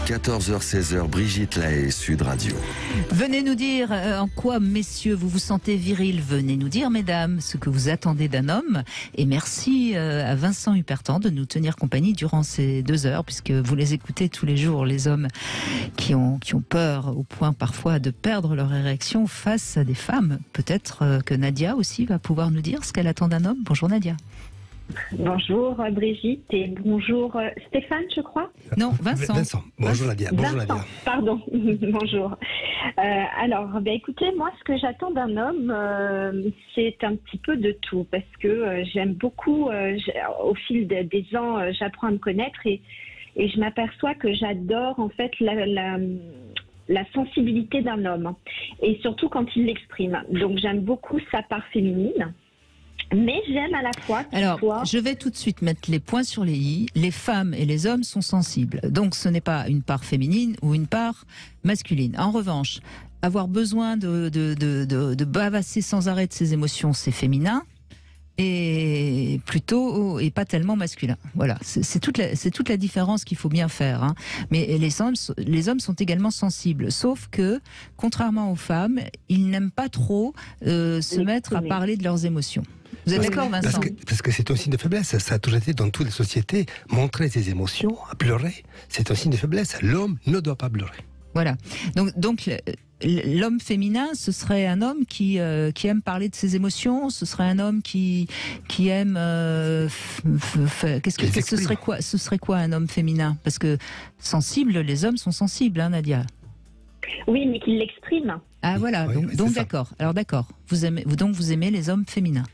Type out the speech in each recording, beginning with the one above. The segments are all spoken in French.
14h-16h, Brigitte Lahaie, Sud Radio. Venez nous dire en quoi, messieurs, vous vous sentez viril. Venez nous dire, mesdames, ce que vous attendez d'un homme. Et merci à Vincent Hupertan de nous tenir compagnie durant ces 2 heures, puisque vous les écoutez tous les jours, les hommes qui ont peur au point parfois de perdre leur érection face à des femmes. Peut-être que Nadia aussi va pouvoir nous dire ce qu'elle attend d'un homme. Bonjour Nadia. Bonjour Brigitte et bonjour Stéphane, je crois. Non, Vincent. Bonjour Nadia. Bonjour Vincent. Nadia. Pardon, bonjour. Alors, écoutez, moi ce que j'attends d'un homme, c'est un petit peu de tout, parce que j'aime beaucoup, au fil des ans, j'apprends à me connaître et je m'aperçois que j'adore en fait la sensibilité d'un homme, et surtout quand il l'exprime. Donc j'aime beaucoup sa part féminine. Mais j'aime à la fois je vais tout de suite mettre les points sur les i. Les femmes et les hommes sont sensibles. Donc ce n'est pas une part féminine ou une part masculine. En revanche, avoir besoin de bavasser sans arrêt de ses émotions, c'est féminin. Et pas tellement masculin. Voilà, c'est toute la différence qu'il faut bien faire. Hein. Mais les hommes sont également sensibles, sauf que, contrairement aux femmes, ils n'aiment pas trop se mettre à parler de leurs émotions. Vous êtes d'accord, Vincent ? Parce que c'est un signe de faiblesse. Ça a toujours été dans toutes les sociétés. Montrer ses émotions, pleurer, c'est un signe de faiblesse. L'homme ne doit pas pleurer. Voilà. Donc l'homme féminin, ce serait un homme qui aime parler de ses émotions. Ce serait un homme qui aime. Ce serait quoi un homme féminin ? Parce que sensible, les hommes sont sensibles, hein, Nadia. Oui, mais qu'il l'exprime. Ah voilà. Oui, donc d'accord. Alors d'accord. Vous aimez les hommes féminins.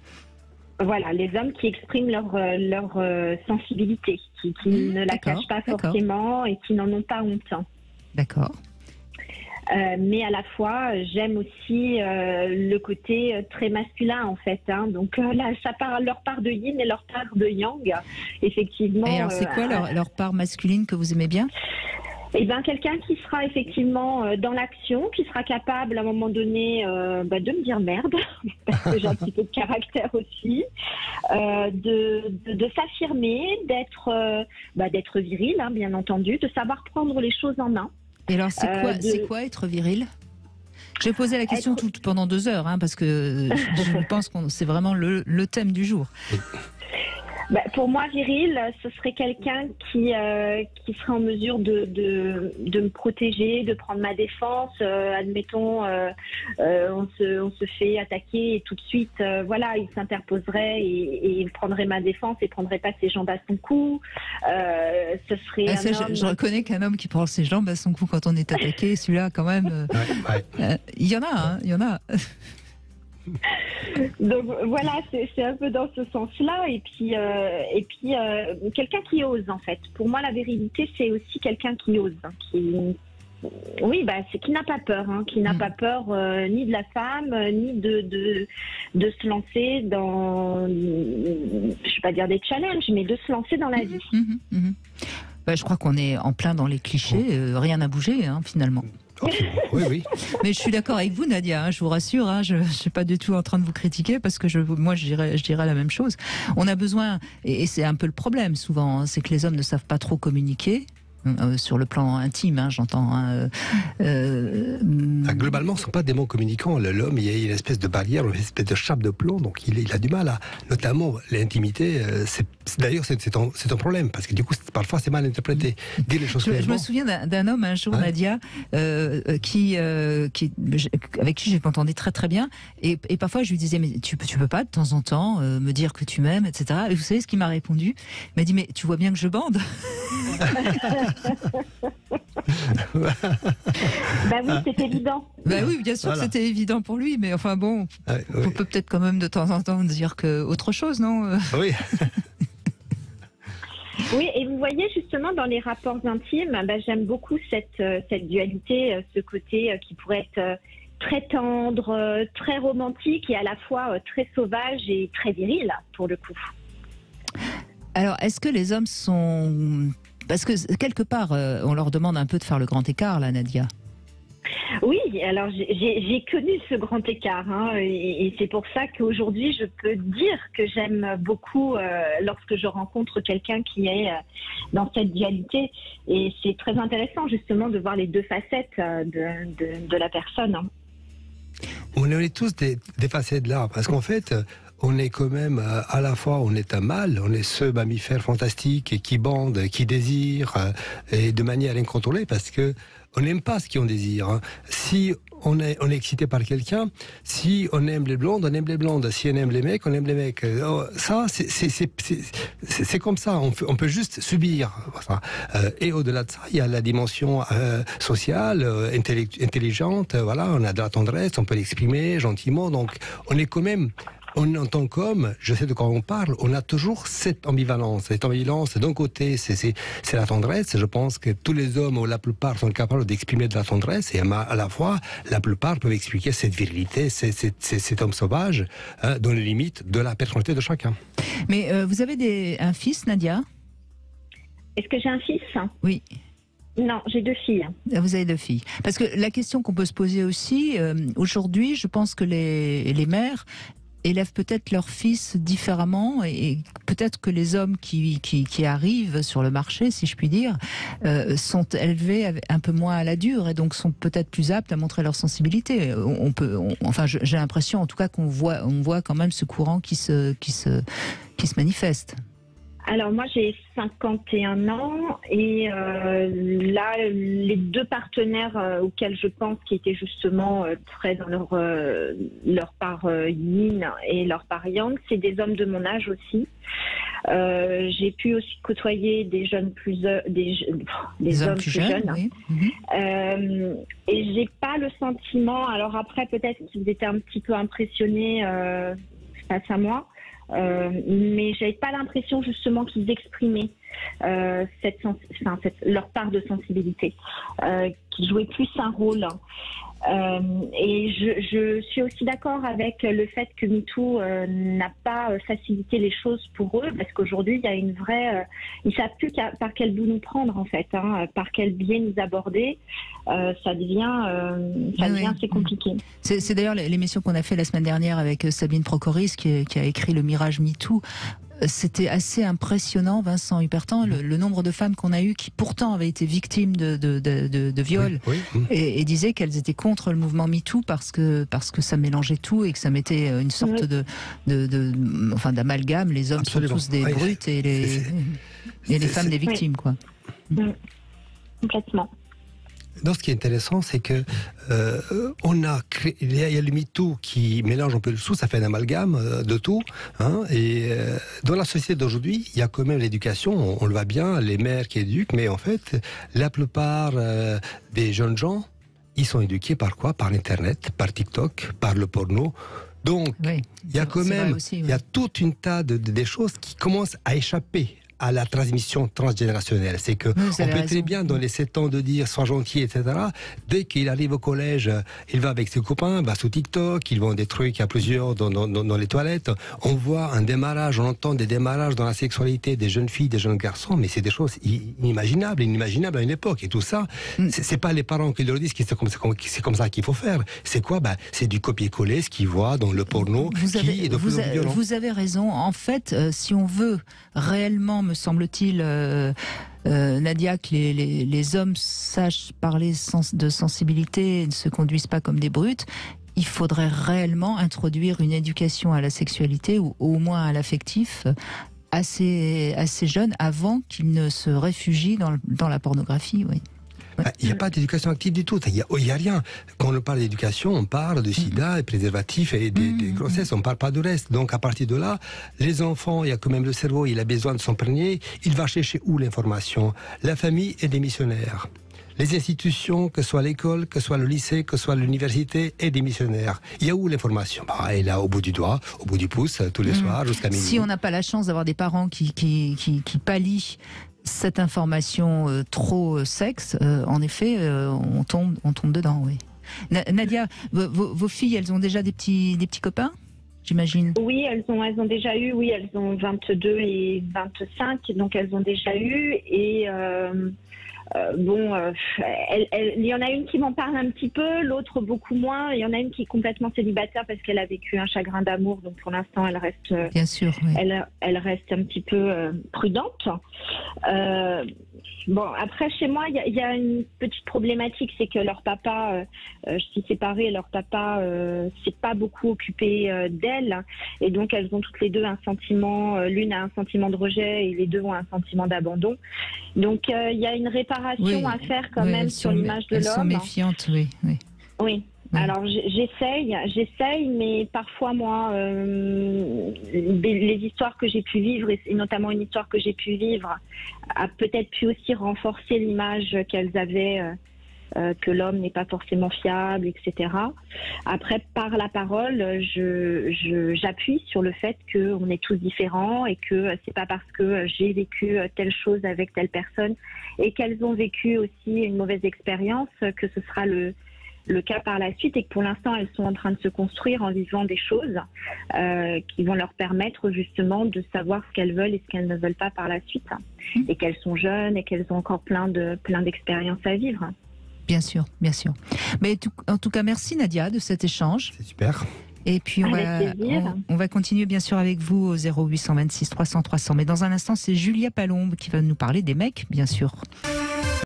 Voilà, les hommes qui expriment leur sensibilité, qui ne la cachent pas forcément et qui n'en ont pas honte. D'accord. Mais à la fois, j'aime aussi le côté très masculin, en fait. Hein. Donc là, leur part de yin et leur part de yang, effectivement. Et alors, c'est quoi leur part masculine que vous aimez bien ? Eh bien, quelqu'un qui sera effectivement dans l'action, qui sera capable à un moment donné de me dire merde, parce que j'ai un petit peu de caractère aussi, de s'affirmer, d'être viril, hein, bien entendu, de savoir prendre les choses en main. Et alors, c'est quoi être viril ? J'ai posé la question pendant 2 heures, hein, parce que je pense que c'est vraiment le thème du jour. Pour moi, viril, ce serait quelqu'un qui serait en mesure de me protéger, de prendre ma défense. Admettons, on se fait attaquer et tout de suite, il s'interposerait et il prendrait ma défense et prendrait pas ses jambes à son cou. Ce serait je reconnais qu'un homme qui prend ses jambes à son cou quand on est attaqué, celui-là, quand même, il y en a. Donc voilà, c'est un peu dans ce sens-là. Et puis quelqu'un qui ose, en fait. Pour moi, la virilité, c'est aussi quelqu'un qui ose, hein, c'est qui n'a pas peur, hein, qui n'a pas peur ni de la femme, ni de se lancer dans, je vais pas dire des challenges, mais de se lancer dans la vie. Je crois qu'on est en plein dans les clichés. Rien n'a bougé, hein, finalement. Oui. Mais je suis d'accord avec vous, Nadia, hein, je vous rassure, hein, je ne suis pas du tout en train de vous critiquer parce que moi je dirais la même chose. On a besoin, et c'est un peu le problème souvent, hein, c'est que les hommes ne savent pas trop communiquer. Sur le plan intime, hein, j'entends. Hein, globalement, ce ne sont pas des mots communicants. L'homme, il y a une espèce de barrière, une espèce de chape de plomb, donc il a du mal à... Notamment, l'intimité, d'ailleurs, c'est un problème, parce que du coup, parfois, c'est mal interprété. Dire les choses je me souviens d'un homme, un jour, Nadia, avec qui je m'entendais très très bien, et parfois, je lui disais, mais tu peux pas, de temps en temps, me dire que tu m'aimes, etc. Et vous savez ce qu'il m'a répondu ? Il m'a dit, mais tu vois bien que je bande. Oui, c'est évident. Oui, bien sûr que c'était évident pour lui, mais enfin bon, on peut peut-être quand même de temps en temps dire autre chose, non ? Oui. Oui, et vous voyez justement dans les rapports intimes, j'aime beaucoup cette dualité, ce côté qui pourrait être très tendre, très romantique et à la fois très sauvage et très viril pour le coup. Alors, est-ce que les hommes sont... Parce que quelque part, on leur demande un peu de faire le grand écart, là, Nadia. Oui, alors j'ai connu ce grand écart, hein, et c'est pour ça qu'aujourd'hui je peux dire que j'aime beaucoup lorsque je rencontre quelqu'un qui est dans cette dualité, et c'est très intéressant justement de voir les deux facettes de la personne. Hein. On est tous des facettes là, parce qu'en fait, on est quand même, à la fois, on est un mâle, on est ce mammifère fantastique qui bande, qui désire, et de manière incontrôlée, parce que on n'aime pas ce qu'on désire. Hein. Si on est excité par quelqu'un, si on aime les blondes, on aime les blondes. Si on aime les mecs, on aime les mecs. Ça, c'est comme ça. On peut juste subir. Et au-delà de ça, il y a la dimension sociale, intelligente. Voilà, on a de la tendresse, on peut l'exprimer gentiment. Donc, on est quand même... en tant qu'homme, je sais de quoi on parle, on a toujours cette ambivalence. Cette ambivalence, d'un côté, c'est la tendresse. Je pense que tous les hommes, ou la plupart, sont capables d'exprimer de la tendresse. Et à la fois, la plupart peuvent expliquer cette virilité, cet homme sauvage, dans les limites de la personnalité de chacun. Mais vous avez un fils, Nadia? Est-ce que j'ai un fils? Oui. Non, j'ai 2 filles. Vous avez 2 filles. Parce que la question qu'on peut se poser aussi, aujourd'hui, je pense que les mères élèvent peut-être leurs fils différemment, et peut-être que les hommes qui arrivent sur le marché, si je puis dire, sont élevés un peu moins à la dure, et donc sont peut-être plus aptes à montrer leur sensibilité. Enfin, j'ai l'impression, en tout cas, qu'on voit quand même ce courant qui se manifeste. Alors moi j'ai 51 ans et là les 2 partenaires auxquels je pense qui étaient justement très dans leur part yin et leur part yang, c'est des hommes de mon âge aussi. J'ai pu aussi côtoyer des jeunes des hommes plus jeunes. Oui. Et j'ai pas le sentiment, alors après peut-être qu'ils étaient un petit peu impressionnés face à moi. Mais j'avais pas l'impression justement qu'ils exprimaient leur part de sensibilité, qu'ils jouaient plus un rôle. Et je suis aussi d'accord avec le fait que MeToo n'a pas facilité les choses pour eux, parce qu'aujourd'hui il y a une vraie, ils savent plus par quel bout nous prendre en fait, hein, par quel biais nous aborder. Ça devient assez compliqué. C'est d'ailleurs l'émission qu'on a fait la semaine dernière avec Sabine Procoris qui a écrit Le Mirage MeToo. C'était assez impressionnant, Vincent Hupertan, le nombre de femmes qu'on a eues qui pourtant avaient été victimes de viols, et disaient qu'elles étaient contre le mouvement MeToo parce que ça mélangeait tout et que ça mettait une sorte d'amalgame. Les hommes Absolument. Sont tous des brutes et les femmes des victimes, quoi. Complètement. Donc, ce qui est intéressant, c'est que il y a le MeToo qui mélange un peu le tout, ça fait un amalgame de tout. Hein, et dans la société d'aujourd'hui, il y a quand même l'éducation, on le voit bien, les mères qui éduquent, mais en fait, la plupart des jeunes gens, ils sont éduqués par quoi? Par l'Internet, par TikTok, par le porno. Donc, il y a quand même, il y a toute une tas des choses qui commencent à échapper à la transmission transgénérationnelle. C'est que on peut très bien, dans les 7 ans, de dire sois gentil, etc. Dès qu'il arrive au collège, il va avec ses copains, va sur TikTok, ils vont des trucs à plusieurs dans les toilettes. On voit un démarrage, on entend des démarrages dans la sexualité des jeunes filles, des jeunes garçons, mais c'est des choses inimaginables à une époque. Et tout ça, c'est pas les parents qui leur disent que c'est comme ça qu'il faut faire. C'est quoi? C'est du copier-coller, ce qu'ils voient dans le porno, qui est de plus en plus violent. Vous avez raison. En fait, si on veut réellement, me semble-t-il, Nadia, que les hommes sachent parler de sensibilité et ne se conduisent pas comme des brutes, il faudrait réellement introduire une éducation à la sexualité ou au moins à l'affectif assez jeune, avant qu'ils ne se réfugient dans la pornographie. Oui. Il n'y a pas d'éducation active du tout. Il n'y a rien. Quand on parle d'éducation, on parle de sida, et préservatifs et des grossesses. On ne parle pas de reste. Donc, à partir de là, les enfants, il y a quand même le cerveau, il a besoin de s'imprégner. Il va chercher où l'information? La famille est démissionnaire. Les institutions, que ce soit l'école, que ce soit le lycée, que ce soit l'université, est démissionnaire. Il y a où l'information? Elle est là, au bout du doigt, au bout du pouce, tous les soirs, jusqu'à minuit. Si on n'a pas la chance d'avoir des parents qui pallient cette information trop sexe, en effet, on tombe dedans, oui. Nadia, vos filles, elles ont déjà des petits copains, j'imagine? Oui, elles ont déjà eu, elles ont 22 et 25, donc elles ont déjà eu, et Il y en a une qui m'en parle un petit peu, l'autre beaucoup moins. Il y en a une qui est complètement célibataire parce qu'elle a vécu un chagrin d'amour, donc pour l'instant elle reste, Bien sûr, oui. elle reste un petit peu prudente. Après chez moi il y a une petite problématique, c'est que leur papa, je suis séparée, leur papa s'est pas beaucoup occupé d'elle, et donc elles ont toutes les deux un sentiment, l'une a un sentiment de rejet et les deux ont un sentiment d'abandon. Donc il y a une réparation à faire quand même sur l'image de l'homme. Elles sont méfiantes, oui. Oui. Alors j'essaye, mais parfois moi, les histoires que j'ai pu vivre, et notamment une histoire que j'ai pu vivre, a peut-être pu aussi renforcer l'image qu'elles avaient, que l'homme n'est pas forcément fiable, etc. Après, par la parole, j'appuie sur le fait qu'on est tous différents et que c'est pas parce que j'ai vécu telle chose avec telle personne et qu'elles ont vécu aussi une mauvaise expérience que ce sera le cas par la suite, et que pour l'instant elles sont en train de se construire en vivant des choses qui vont leur permettre justement de savoir ce qu'elles veulent et ce qu'elles ne veulent pas par la suite, et qu'elles sont jeunes et qu'elles ont encore plein d'expériences à vivre. Bien sûr, bien sûr. Mais en tout cas, merci Nadia de cet échange. C'est super. Et puis on va continuer bien sûr avec vous au 0826 300 300. Mais dans un instant, c'est Julia Palombe qui va nous parler des mecs, bien sûr.